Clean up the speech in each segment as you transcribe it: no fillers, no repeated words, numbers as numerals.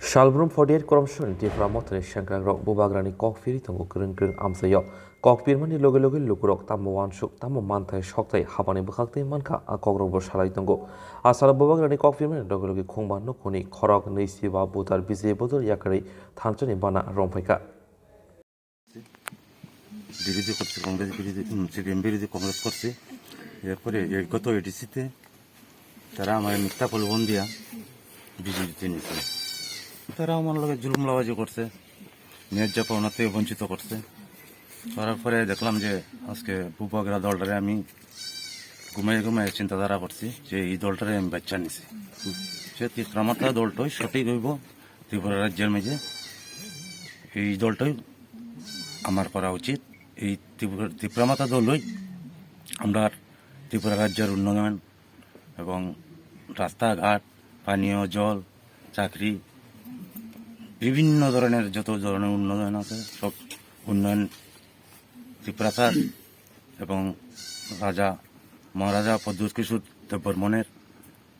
Shalbrum 48Karamcharra Tipra Mothani Shankrang Rock Bubagrani Kokfiri Tongo Kring Amsayo Kokpirmani Loge Lukurok Tamuan Shuk Tamumantai Shoktai Habani Bukakti Manka Akogro Shalai Tongo Asala Bubagrani Kokpirman Loge Kongba Nokuni Korok Nisiva Bodol Bodol Yakarwi Tipra Bana Romkha বিরোধী করছে Congress CPM বিরোধী কংগ্রেস করছে এরপরে গত এডিসিতে তারা আমার মিথ্যা প্রলোভন দিয়া বিজেপিতে নিয়েছে। তারা আমার লগে জুলুমলাবাজি করছে, ন্যায্য পাওনা থেকে বঞ্চিত করছে। করার পরে দেখলাম যে আজকে বুবাগরা দলটারে আমি ঘুমাই চিন্তাধারা করছি যে এই দলটারে আমি বাচ্চা নিছি। সে ত্রিপ্রামাতা দলটাই সঠিক হইব ত্রিপুরা রাজ্যের মেঝে, এই দলটাই আমার করা উচিত। এই ত্রিপ্রামাতা দলই আমরা ত্রিপুরা রাজ্যের উন্নয়ন এবং রাস্তাঘাট, পানীয় জল, চাকরি, বিভিন্ন ধরনের যত ধরনের উন্নয়ন আছে সব উন্নয়ন ত্রিপ্রাসার এবং রাজা মহারাজা পদ্মকিশোর দেববর্মনের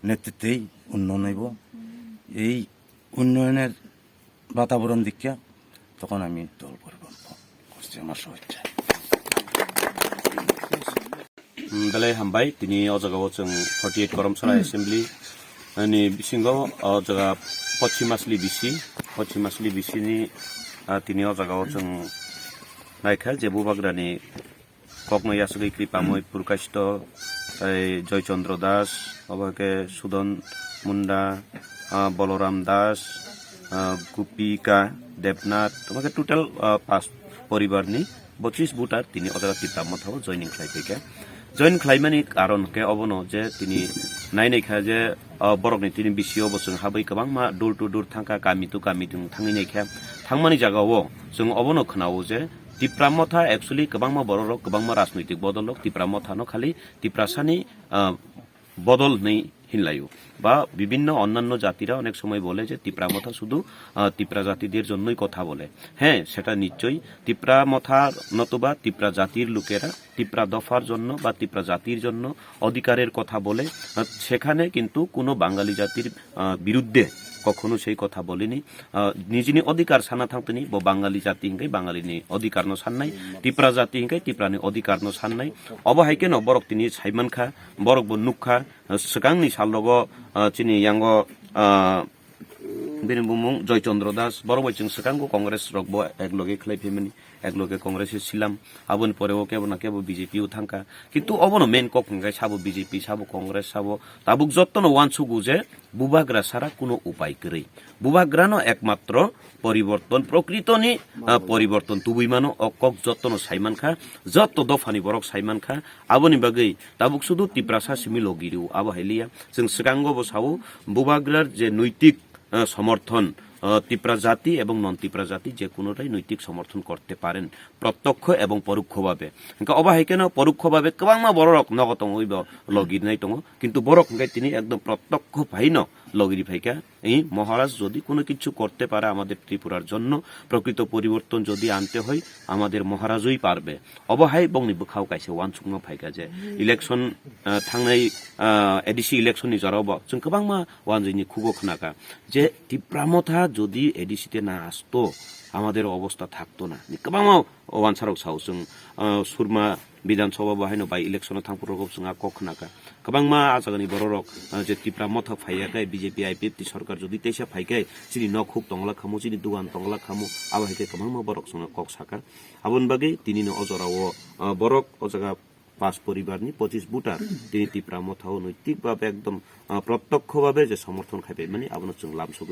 নেতৃত্বেই উন্নয়ন হইব। এই উন্নয়নের বাতাবরণ দীক্ষা তখন আমি দল পরিবর্তন করছি আমার শুভেচ্ছা। Dalai hambai tini ojaga wachung 48Karamcharra Assembly ni bisingo ojaga Pachhimasli bisi ni tini ojaga wachung naikha je bubagrani kokno yasugui kripamoi purkasto Joy Chandra Das obake Sudan Munda Boloram Das Gupika Devnath obake total 5 poribar ni 25Votar tini ojaga Tipra Mothani joining khlaipeka join খাইমানি কারণ কে অবনো যে তিনি নাইনাইখা যে বরকনি তিনি বিসিও বসং হাबै गोबां मा door to door थांका गामि टू गामि थांनायनायखा थांमानि जागावो जों अबनो खोनावो जे टिप्रा मथा एक्चुअली गोबां मा बररक गोबां मा राजनैतिक बदलक टिप्रा मथानो खाली टिप्रासानि बदल नै হিনলাইও বা বিভিন্ন অন্যান্য জাতিরা অনেক সময় বলে যে টিপ্রা মথা শুধু টিপ্রা জাতিদের জন্যই কথা বলে। হ্যাঁ, সেটা নিশ্চয়ই টিপ্রা মথার নতুবা টিপ্রা জাতির লোকেরা টিপ্রা দফার জন্য বা টিপ্রা জাতির জন্য অধিকারের কথা বলে, সেখানে কিন্তু কোনো বাঙালি জাতির বিরুদ্ধে কখনো সেই কথা বলেনি। নিজনি অধিকার সানা থাকতেনি বাঙালি জাতি হিংকাই বাঙালিনি অধিকার ন সান্নাই, টিপ্রা জাতি হিংকাই টিপ্রানি অধিকার ন সান্নাই অবহাইকে ন বরক তিনি সাইমানখা বরক নুখা সেকাংনি সালগ চিনি ইয়াঙ্গ বিনিবুমুং জয় চন্দ্র দাস বড়বইচিং সেকাঙ্গো কংগ্রেস রকব একলগে খেলাইফেমেনি একলগে কংগ্রেসে ছিলাম আবন পরেও কেবো না কেবো বিজেপিও থাকা কিন্তু অবনো মেন কংগ্রেস সাবো বিজেপি সাবো কংগ্রেস সাবো তাবুক যত্ন ওয়ানসুগু যে বুবাগ্রা ছাড়া কোনো উপায় করেই বুবাগ্রানো একমাত্র পরিবর্তন প্রকৃতনি পরিবর্তন তুবুইমানো অকক যত্ন সাইমানখা যত দফানি বরক সাইমানখা আবনি বাগৈ তাবুক শুধু টিপ্রাসা সিমি লগিরিও আবহাইলিয়া जों सिगांगो बसावो बुबाग्रार जे नैतिक समर्थन টিপ্রা জাতি এবং নন টিপ্রা জাতি যে কোনোটাই নৈতিক সমর্থন করতে পারেন প্রত্যক্ষ এবং পরোক্ষভাবে। অবাহিকেন পরোক্ষভাবে গোবাংমা বড়রক নগতং ওইব লগির নাই দङ কিন্তু বড়ক তিনি একদম প্রত্যক্ষ ভাইন লগিরি ভাইকা এই মহারাজ যদি কোনো কিছু করতে পারে আমাদের ত্রিপুরার জন্য প্রকৃত পরিবর্তন যদি আনতে হয় আমাদের মহারাজই পারবে। অবহাই বংনি বুখাও কাইছে ওয়ানসুংনো ভাইকা যে ইলেকশন থাंनाय এডিসি ইলেকশনनि জরাব जों गोबांमा ওয়ানজইনি খুগো খনাকা যে টিপ্রা মথা যদি এডিসিতে না আসতো আমাদের অবস্থা থাকতো না। गोबां ওয়ানসারক সাউ जों सुरमा বিধানসভা বাহাইনো বাই ইলেকশন থাংপুরগব जों কখনাকা गोबां मा आजागानि बररक जे टिप्रा मथा फाइयाखाय Bjp-Ipft सरकार जुदि तेसा फाइखाय चिनि न खुब तंगला खामु चिनि दुगान तंगला खामु आबाहायखाय गोबां मा बरक जों कक साका आबन बागै तिनिनो अजराव बरक अजागा 5 পরিবারনি 25Votar তিনি টিপ্রা মথাও নৈতিকভাবে একদম প্রত্যক্ষভাবে যে সমর্থন খাইবে মানে আবনো जों লামসুগ